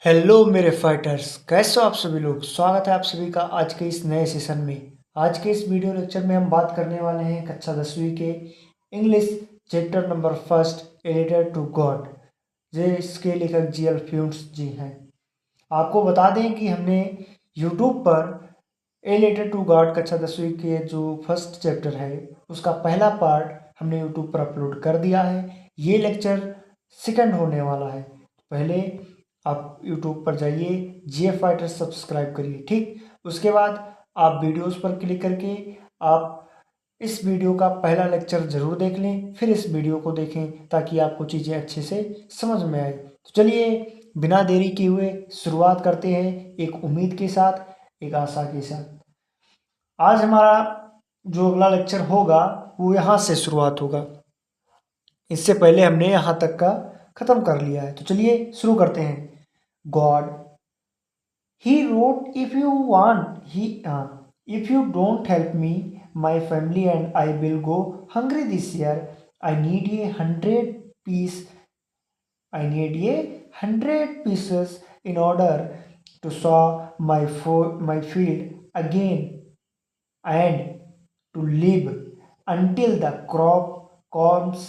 Hello मेरे fighters, कैसे हो आप सभी लोग। स्वागत है आप सभी का आज के इस नए सेशन में। आज के इस वीडियो लेक्चर में हम बात करने वाले हैं कक्षा 10वीं के English chapter number first, a letter to God. जिसके लेखक जी एल फ्यून्स जी हैं। आपको बता दें कि हमने यूट्यूब पर ए लेटर टू गॉड कक्षा 10वीं के जो फर्स्ट चैप्टर है उसका पहला पार्ट हमने यूट्यूब पर अपलोड कर दिया है। ये लेक्चर सेकंड होने वाला है। पहले आप यूट्यूब पर जाइए, जीएफ फाइटर सब्सक्राइब करिए, ठीक। उसके बाद आप वीडियोस पर क्लिक करके आप इस वीडियो का पहला लेक्चर ज़रूर देख लें, फिर इस वीडियो को देखें ताकि आपको चीज़ें अच्छे से समझ में आए। तो चलिए बिना देरी किए हुए शुरुआत करते हैं, एक उम्मीद के साथ, एक आशा के साथ। आज हमारा जो अगला लेक्चर होगा वो यहाँ से शुरुआत होगा। इससे पहले हमने यहाँ तक का ख़त्म कर लिया है। तो चलिए शुरू करते हैं। God he wrote, if you don't help me, my family and I will go hungry this year. I need a 100 piece. I need a 100 pieces in order to sow my field again and to live until the crop comes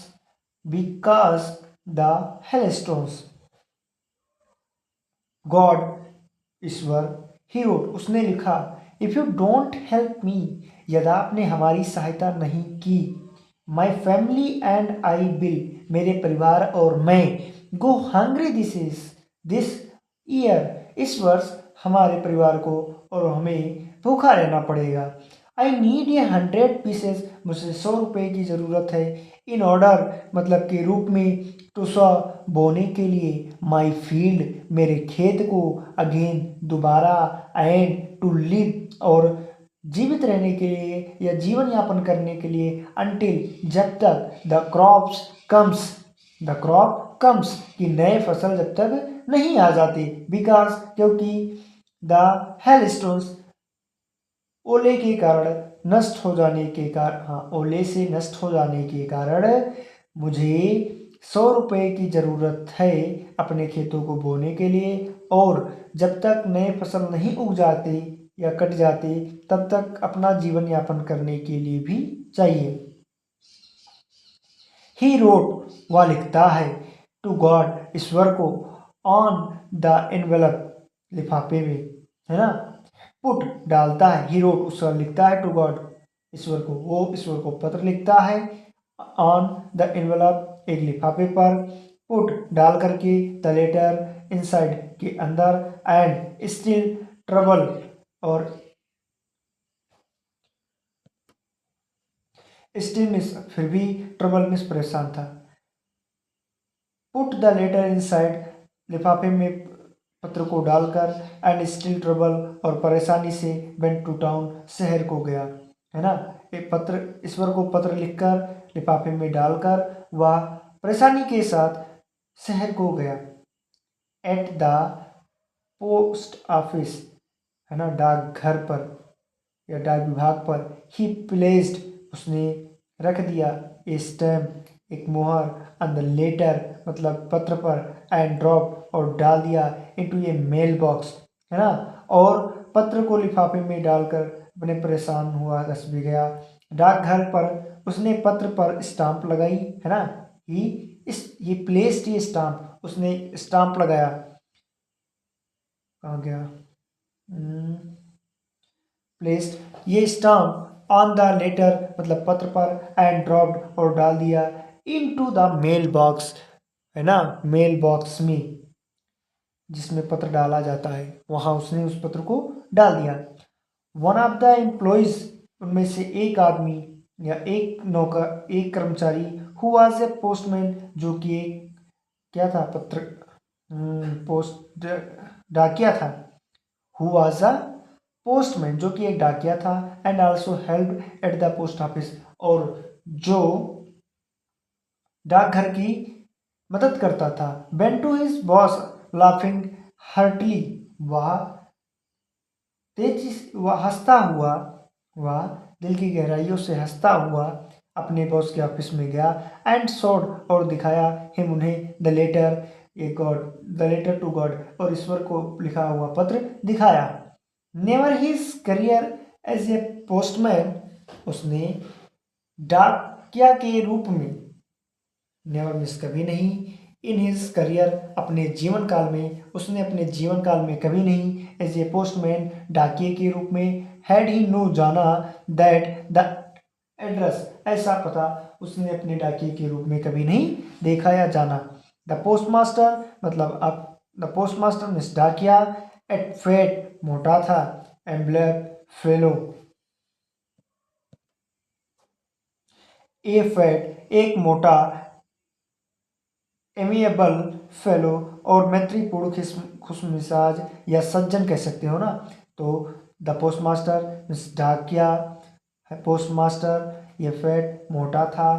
because the hailstones. God Ishwar, he wrote उसने लिखा, if you don't help me, यदि आपने हमारी सहायता नहीं की, my family and I will, मेरे परिवार और मैं, गो हंग्री दिस ईयर, इस वर्ष हमारे परिवार को और हमें भूखा रहना पड़ेगा। आई नीड ए 100 पीसेस, मुझे 100 रुपये की ज़रूरत है। इन ऑर्डर मतलब के रूप में, टू सॉ बोने के लिए, माई फील्ड मेरे खेत को, अगेन दोबारा, एंड टू लिव और जीवित रहने के लिए या जीवन यापन करने के लिए, अनटिल जब तक, द क्रॉप कम्स कि नए फसल जब तक नहीं आ जाती, बिकॉज क्योंकि, द हेलस्टोन्स ओले के कारण, नष्ट हो जाने के कारण, हाँ ओले से नष्ट हो जाने के कारण मुझे 100 रुपये की ज़रूरत है अपने खेतों को बोने के लिए, और जब तक नए फसल नहीं उग जाते या कट जाते तब तक अपना जीवन यापन करने के लिए भी चाहिए। ही रोट वह लिखता है, टू गॉड ईश्वर को, ऑन द एनवेलप लिफाफे में, है ना। पुट डालता है, ही रोट ईश्वर लिखता है, टू गॉड ईश्वर को, वो ईश्वर को पत्र लिखता है, ऑन द एनवेलप एक लिफाफे पर, पुट डाल करके, द लेटर इनसाइड के अंदर, एंड स्टिल ट्रबल और स्टिल मिस फिर भी, ट्रबल मिस परेशान था। पुट द लेटर इनसाइड लिफाफे में पत्र को डालकर, एंड स्टिल ट्रबल और परेशानी से, वेंट टू टाउन शहर को गया, है ना। एक पत्र, ईश्वर को पत्र लिखकर लिफाफे में डालकर वह परेशानी के साथ शहर को गया। एट द पोस्ट ऑफिस, है ना, डाकघर पर या डाक विभाग पर, ही प्लेस्ड उसने रख दिया, ए स्टैम्प एक मोहर, ऑन द लेटर मतलब पत्र पर, एंड ड्रॉप और डाल दिया, इनटू ए मेल बॉक्स, है ना। और पत्र को लिफाफे में डालकर अपने परेशान हुआ दस भी गया। डाकघर पर उसने पत्र पर स्टाम्प लगाई, है ना। ही प्लेस्ड ये स्टाम्प, उसने स्टाम्प लगाया, कहाँ गया, प्लेस्ड ये स्टाम्प ऑन द लेटर मतलब पत्र पर, एंड ड्रॉप्ड और डाल दिया, इनटू द मेल बॉक्स, है ना, मेल बॉक्स में जिसमें पत्र डाला जाता है वहाँ उसने उस पत्र को डाल दिया। वन ऑफ द एम्प्लॉयज, उनमें से एक आदमी या एक नौकर, एक कर्मचारी, हु वाज ए पोस्टमैन, जो कि एक क्या था, पत्र पोस्ट डाकिया था, हु वाज अ पोस्टमैन जो कि एक डाकिया था, and also help at the post office और जो डाकघर की मदद करता था। Went to his boss laughing heartily, वह तेजी वह हंसता हुआ, वह दिल की गहराइयों से हंसता हुआ अपने बॉस के ऑफिस में गया, एंड शोड और दिखाया हिम उन्हें the letter a God the letter to God, और ईश्वर को लिखा हुआ पत्र दिखाया। Never his career as a postman, उसने डाकिया के रूप में, नेवर मिस कभी नहीं, इन हिज करियर अपने जीवन काल में, उसने अपने जीवन काल में कभी नहीं, एज ए पोस्टमैन डाकिए के रूप में, हैड ही नो जाना दैट द एड्रेस, ऐसा पता उसने अपने डाकिए के रूप में कभी नहीं देखा या जाना। द पोस्टमास्टर मतलब अब द पोस्टमास्टर मिस डाकिया एट फेट मोटा था, and black fellow, A fat एक मोटा, एमिएबल फेलो और मैत्रीपूर्ण खुशमिजाज या सज्जन कह सकते हो ना। तो द पोस्टमास्टर मिस डाकिया, पोस्टमास्टर ये फैट मोटा था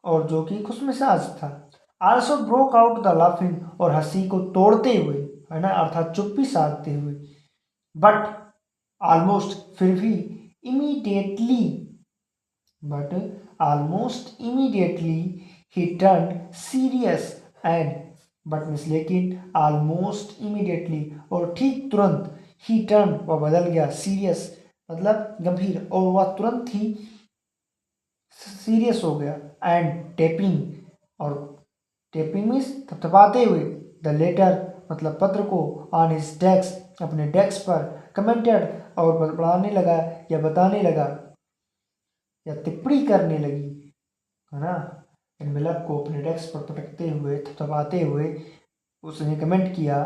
और जो कि खुशमिजाज था। Also broke out the laughing और हंसी को तोड़ते हुए, है ना, अर्थात चुप्पी साधते हुए। बट ऑलमोस्ट फिर भी, immediately but almost immediately he turn serious and, but miss लेकिन ऑलमोस्ट इमीडिएटली और ठीक तुरंत, ही टर्न वह बदल गया, सीरियस मतलब गंभीर, और वह तुरंत ही सीरियस हो गया, एंड टेपिंग और टेपिंग मीन्स थपथपाते हुए, द लेटर मतलब पत्र को, ऑन हिज डेस्क अपने डेस्क पर, कमेंटेड और बढ़ाने लगा या बताने लगा या टिप्पणी करने लगी, है ना, एनवेलप को अपने डेस्क पर पटकते हुए थपथपाते हुए उसने कमेंट किया,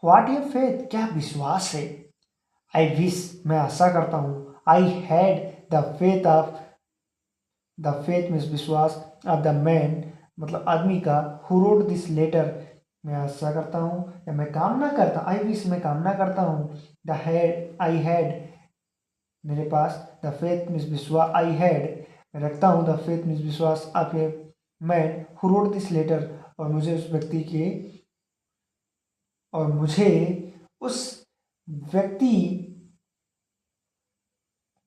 व्हाट योर फेथ, क्या विश्वास है, आई विश मैं आशा करता हूँ, I had the faith means विश्वास, ऑफ द मैन मतलब आदमी का, हु रोट दिस लेटर मैं आशा करता हूँ या मैं कामना करता, आई विश मैं कामना करता हूँ, द हैड आई हैड मेरे पास, द फेथ मीन्स विश्वास, आई हैड मैं रखता हूँ, द फेथ मीन्स विश्वास, of a man who wrote this letter और मुझे उस व्यक्ति के, और मुझे उस व्यक्ति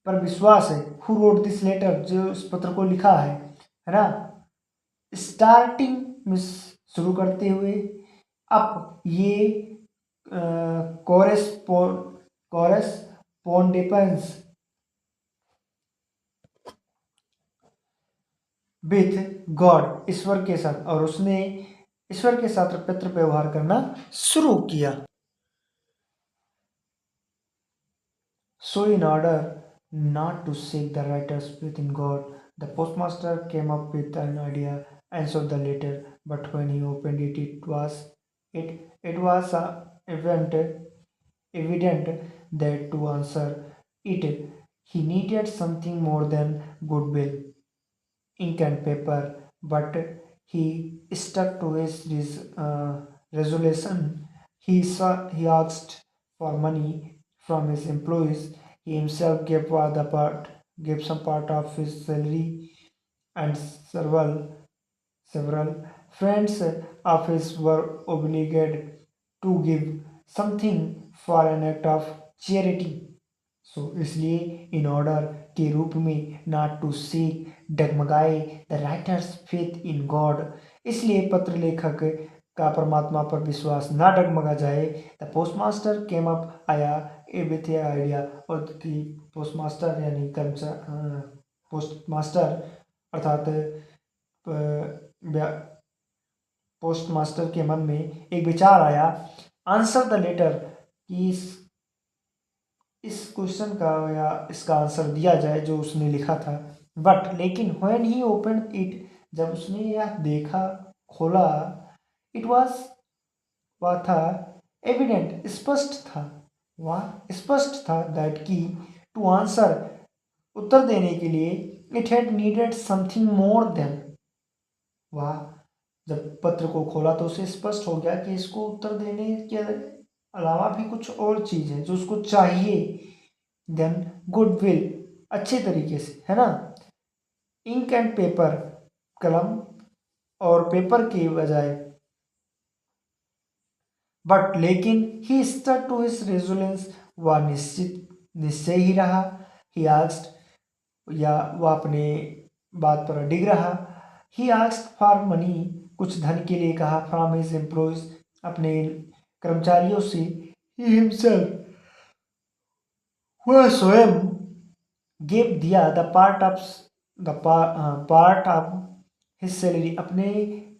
पर विश्वास है, हु रोट दिस लेटर जो इस पत्र को लिखा है ना। स्टार्टिंग मिस शुरू करते हुए, अब ये कॉरेस्पॉन्डेंस विथ गॉड ईश्वर के साथ, और उसने ईश्वर के साथ पत्र व्यवहार करना शुरू किया। So in order not to shake the writer's faith in God, the postmaster came up with an idea and showed the letter. But when he opened it, it was evident that to answer it, he needed something more than goodwill, ink and paper. But he stuck to his resolution. He asked for money from his employees. He himself gave some part of his salary, and several friends of his were obligated to give something for an act of charity. सो इसलिए in order के रूप में, not to seek डगमगाए the writer's faith in God, इसलिए पत्र लेखक का परमात्मा पर विश्वास ना डगमगा जाए, द पोस्टमास्टर केम अप आया ए विथ आइडिया, और कि पोस्टमास्टर यानी कर्मचारी पोस्टमास्टर अर्थात पोस्टमास्टर के मन में एक विचार आया, आंसर द लेटर, कि इस क्वेश्चन का या इसका आंसर दिया जाए जो उसने लिखा था। बट लेकिन व्हेन ही ओपन इट, जब उसने यह देखा, खोला, इट वॉज वह था, एविडेंट स्पष्ट था, वह स्पष्ट था, दैट की टू आंसर उत्तर देने के लिए, it had needed something more than, वह जब पत्र को खोला तो उसे स्पष्ट हो गया कि इसको उत्तर देने के अलावा भी कुछ और चीज़ है जो उसको चाहिए, देन गुडविल अच्छे तरीके से, है ना, इंक एंड पेपर कलम और पेपर के बजाय, बट लेकिन ही स्टक टू हिज रेजोलेंस, वह निश्चय ही रहा, ही आस्क्ड या वह अपने बात पर अडिग रहा, ही आस्क्ड फॉर मनी कुछ धन के लिए कहा, फ्रॉम हिज एम्प्लॉयज अपने कर्मचारियों से, ही हिमसेल्फ, वह स्वयं गिव दिया the part of his salary, अपने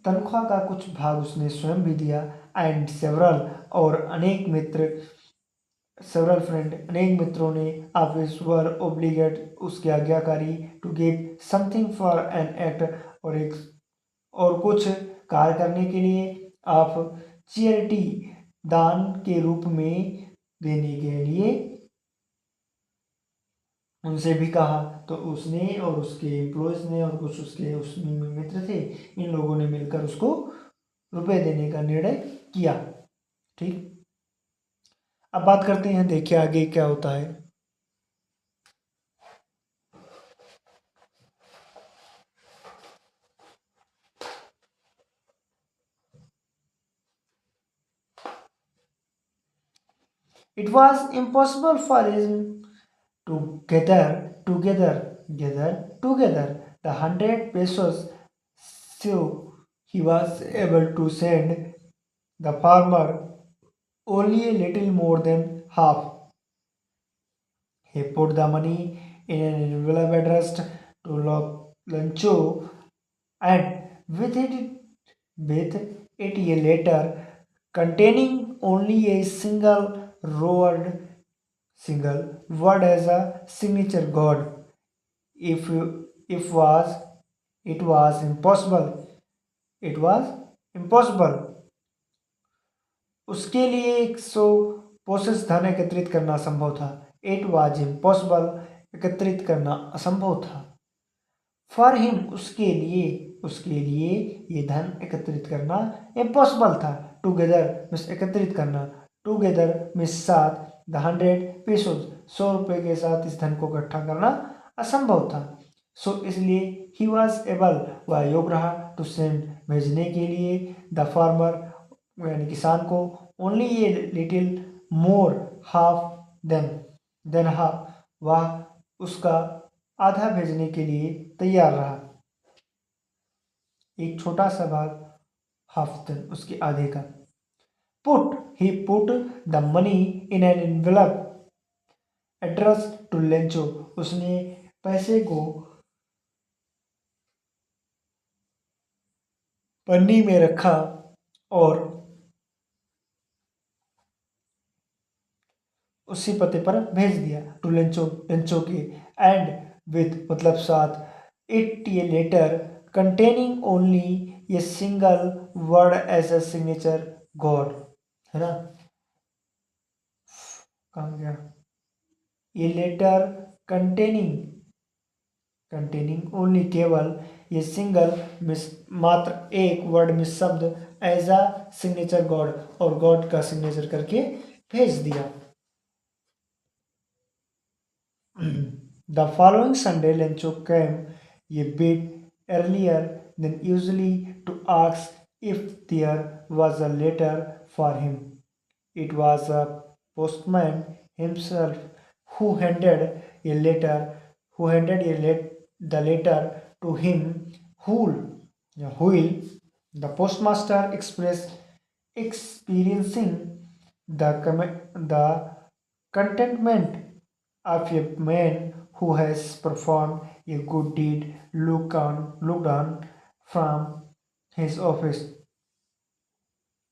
तनख्वाह का कुछ भाग उसने स्वयं भी दिया। एंड सेवरल, और सेवरल फ्रेंड, अनेक मित्रों ने ऑफिस वर ओब्लिगेट, उसके आज्ञाकारी, to give something for an act, और कुछ कार्य करने के लिए, ऑफ चैरिटी, दान के रूप में देने के लिए उनसे भी कहा। तो उसने और उसके एम्प्लॉयज़ ने और कुछ उसके उसमें मित्र थे, इन लोगों ने मिलकर उसको रुपए देने का निर्णय किया। ठीक, अब बात करते हैं, देखिए आगे क्या होता है। It was impossible for him to gather the 100 pesos, so he was able to send the farmer only a little more than half. He put the money in an envelope addressed to Lancho, and with it a letter containing only a single word as a signature God. If if was it was impossible उसके लिए 100 possess धन एकत्रित करना असंभव था। It was impossible, एकत्रित करना असंभव था। फॉर हिम, उसके लिए ये धन एकत्रित करना इम्पॉसिबल था। टुगेदर मीन्स एकत्रित करना, टुगेदर मीन्स साथ, द 100 पेसोज 100 रुपये के साथ इस धन को इकट्ठा करना असंभव था। सो इसलिए ही वॉज एबल, वह योग्य रहा, टू सेंड, भेजने के लिए, द फार्मर, यानी किसान को, ओनली ये little more, half than half, वह उसका आधा भेजने के लिए तैयार रहा। एक छोटा सा भाग, हाफ देन, उसके आधे का। He put the money in an envelope address to Lencho, उसने पैसे को पन्नी में रखा और उसी पते पर भेज दिया। टू लेंचो के, एंड विथ मतलब साथ, इट ये लेटर कंटेनिंग ओनली ये single word as a signature God, है ना। कहाँ गया ये लेटर, कंटेनिंग ओनली, केवल, ये सिंगल मिस, मात्र एक वर्ड में शब्द, एज अ सिग्नेचर गॉड, और गॉड का सिग्नेचर करके भेज दिया। The following Sunday, Lencho came a bit earlier than usually to ask if there was a letter for him. It was a postman himself who handed a letter, the letter to him. While the postmaster experiencing the contentment of a man who has performed a good deed, looked on from his office.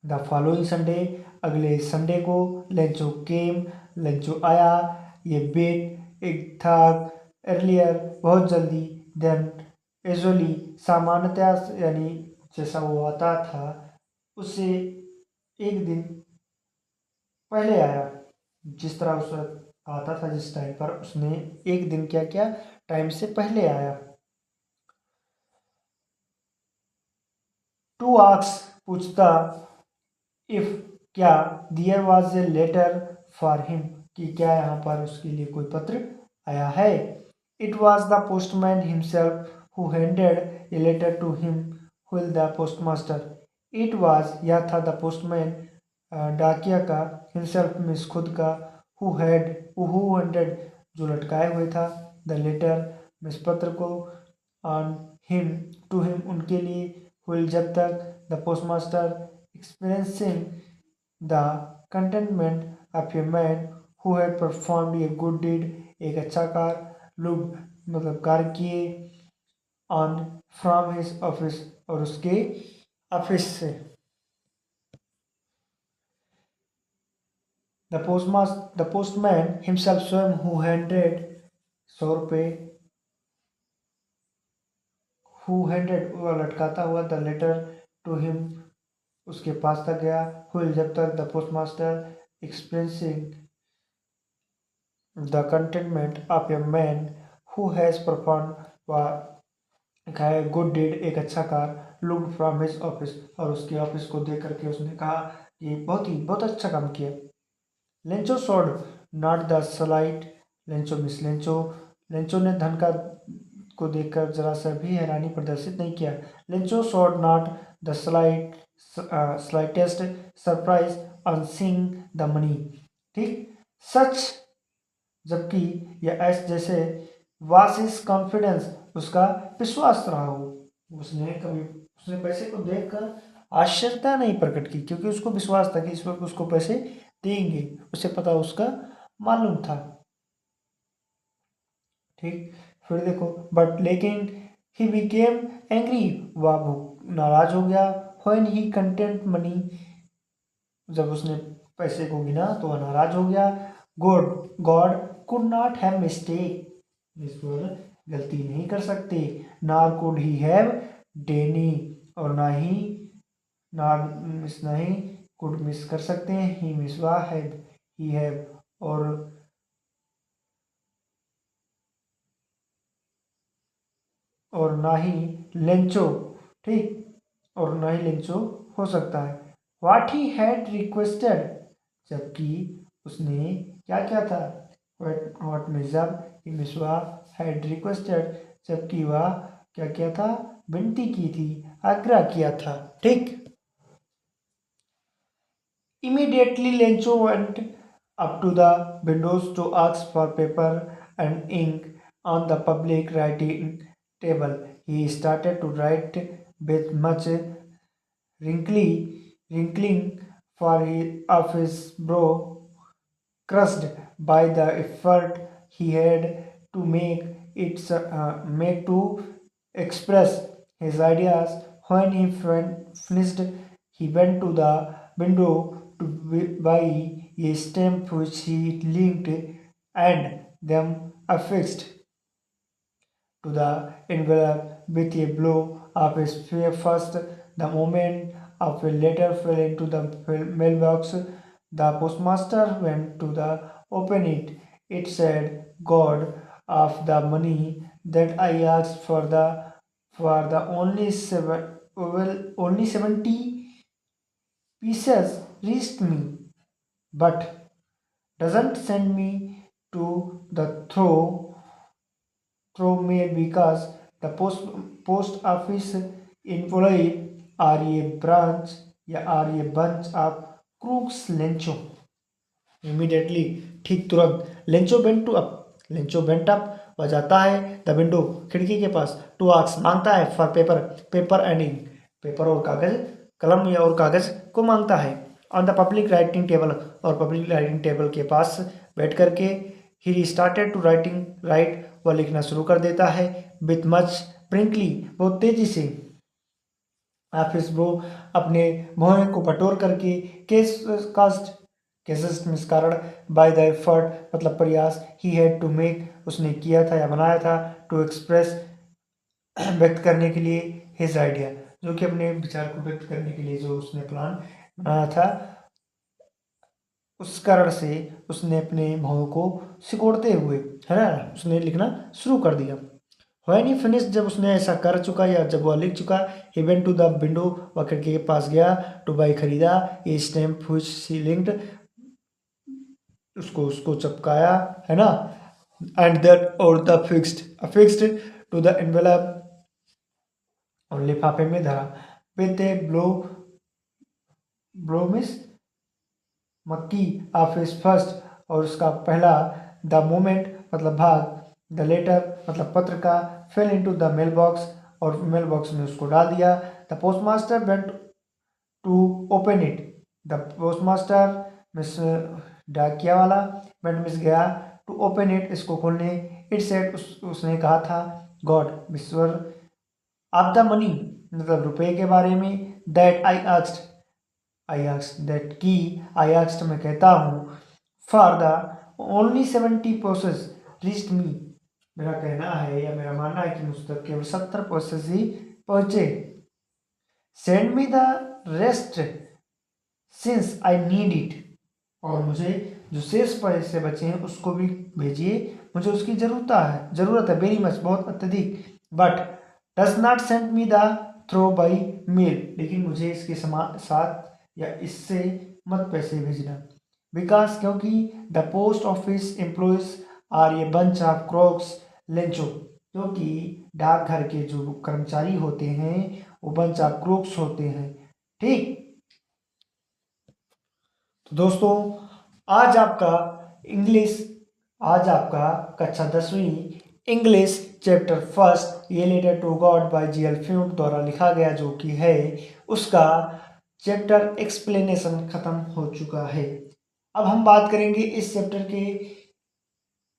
The following Sunday, अगले Sunday को, Lencho केम, Lencho आया, ये बेट एक था, earlier बहुत जल्दी, then एजुअली सामान्यतः, यानी जैसा वो आता था उससे एक दिन पहले आया, जिस तरह उस आता था जिस टाइम पर, उसने एक दिन क्या किया, टाइम से पहले आया। टू आक्स, पूछता, इफ क्या, there was a letter for him, कि क्या यहाँ पर उसके लिए कोई पत्र आया है। It was the postman himself who handed a letter to him, while the postmaster, it was, यह था, द पोस्टमैन, डाकिया का, हिमसेल्फ मिस खुद का, हु हैंडेड, जो लटकाए हुए था, द लेटर मिस पत्र को, ऑन हिम, टू हिम, उनके लिए, व्हिल, जब तक, the postmaster, experiencing the contentment of a man who had performed a good deed, एक अच्छा कार्य looked मतलब कार्य किए on from his office और उसके ऑफिस से। The postman himself स्वयं who handed 100 रुपये who handed वह लटकाता हुआ the letter to him उसके पास तक गया। will जब तक the postmaster experiencing the contentment of a man who has performed वह गुड डीड एक अच्छा कार्य लुक फ्रॉम हिज ऑफिस और उसके ऑफिस को देख करके उसने कहा कि बहुत अच्छा काम किया। Lencho sawed not the slight Lencho miss Lencho ने धन का को देखकर जरा सा भी हैरानी प्रदर्शित नहीं किया। Lencho sawed not the slightest surprise on seeing the money. ठीक, सच जबकि यह एस जैसे वास इज कॉन्फिडेंस उसका विश्वास रहा हो। उसने पैसे को देखकर आश्चर्यता नहीं प्रकट की क्योंकि उसको विश्वास था कि इस वक्त उसको पैसे देंगे, उसे पता उसका मालूम था। ठीक, फिर देखो बट लेकिन ही बिकेम एंग्री वह नाराज हो गया। व्हेन ही कंटेंट मनी जब उसने पैसे को गिना तो वह नाराज हो गया। God could not have mistake इस पर गलती नहीं कर सकते। नार कुड ही हैव डेनी और ना ही नार मिस नहीं कुड मिस कर सकते हैं। ही मिस वा हैव ही हैव और ना ही लेंचो। ठीक, और ना ही लेंचो हो सकता है। व्हाट ही हैड रिक्वेस्टेड जबकि उसने क्या क्या था। व्हाट में जब मिसवा हैड रिक्वेस्टेड जबकि वह क्या क्या था, विनती की थी, आग्रह किया था। ठीक, immediately Lencho went up to the windows to ask for paper and ink on the public writing table. He started to write with much wrinkling of his brow, crushed by the effort he had to make to express his ideas. When he finished, he went to the window to buy a stamp which he linked and them affixed to the envelope with a blow of his fist. The moment of a letter fell into the mailbox, the postmaster went to the open it. It said, "God of the money that I asked for the only 70 pieces reached me, but doesn't send me to the throw mail because the post office employee are a branch या are a bunch of crooks." Lencho immediately ठीक तुरंत Lencho bent up वह जाता है the window खिड़की के पास to ask मांगता है for paper and ink paper और कागज कलम या और कागज को मांगता है। On the public writing table और पब्लिक राइटिंग टेबल के पास बैठ करके ही स्टार्टेड टू राइट वह लिखना शुरू कर देता है। विथ मच प्रिंकली बहुत तेजी से ऑफिस ब्रो अपने भौहें को बटोर करके केसेस मिस कारण बाय द एफर्ट मतलब प्रयास ही हैड टू मेक उसने किया था या बनाया था टू एक्सप्रेस व्यक्त करने के लिए हिज आइडिया जो कि अपने विचार को व्यक्त करने के लिए जो उसने प्लान बनाया था उस कारण से उसने अपने भावों को सिकोड़ते हुए है ना उसने लिखना शुरू कर दिया। व्हेन ही फिनिश जब उसने ऐसा कर चुका या जब वह लिख चुका ही वेंट टू द विंडो वह खिड़की के पास गया टू बाई खरीदा ये स्टैम्प व्हिच शी लिंक्ड उसको चिपकाया है ना एंड दैट और the fixed to the envelope और लिफाफे में धरा विद ए ब्लो मिस मक्की ऑफ हिज फर्स्ट और उसका पहला द मोमेंट मतलब भाग द लेटर मतलब पत्र का fell into the mail box और मेल बॉक्स में उसको डाल दिया। The postmaster went to open it. The postmaster मिस डाकिया वाला वेंट मिस गया टू ओपन इट, इसको खोलने। इट सेड उसने कहा था, गॉड ईश्वर, ऑफ द मनी मतलब रुपए के बारे में। दैट आई आस्क्ड दैट की आई आस्क्ड मैं कहता हूँ, for the only 70 process reached me, मेरा कहना है या मेरा मानना है कि मुझ तक केवल 70 प्रोसेस ही पहुंचे। Send me the rest since I need it, और मुझे जो शेष पैसे बचे हैं उसको भी भेजिए, मुझे उसकी जरूरत है वेरी मच, बहुत अत्यधिक। But does not send me the through by mail, लेकिन मुझे इसके साथ या इससे मत पैसे भेजना। बिकॉज क्योंकि the post office employees are a bunch of crooks Lencho, क्योंकि डाकघर के जो कर्मचारी होते हैं वो बंच ऑफ क्रोक्स होते हैं। ठीक, तो दोस्तों आज आपका कक्षा 10वीं इंग्लिश चैप्टर फर्स्ट ये letter to God by G L फ्यूम द्वारा लिखा गया जो कि है उसका चैप्टर एक्सप्लेनेशन खत्म हो चुका है। अब हम बात करेंगे इस चैप्टर के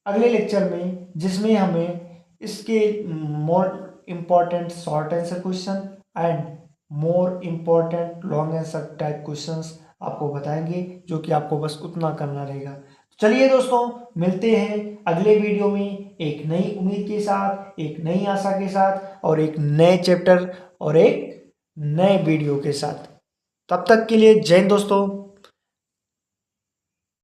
अगले लेक्चर में, जिसमें हमें इसके more important short answer question and more important long answer type questions आपको बताएंगे, जो कि आपको बस उतना करना रहेगा। चलिए दोस्तों, मिलते हैं अगले वीडियो में एक नई उम्मीद के साथ, एक नई आशा के साथ और एक नए चैप्टर और एक नए वीडियो के साथ। तब तक के लिए जय हिंद दोस्तों।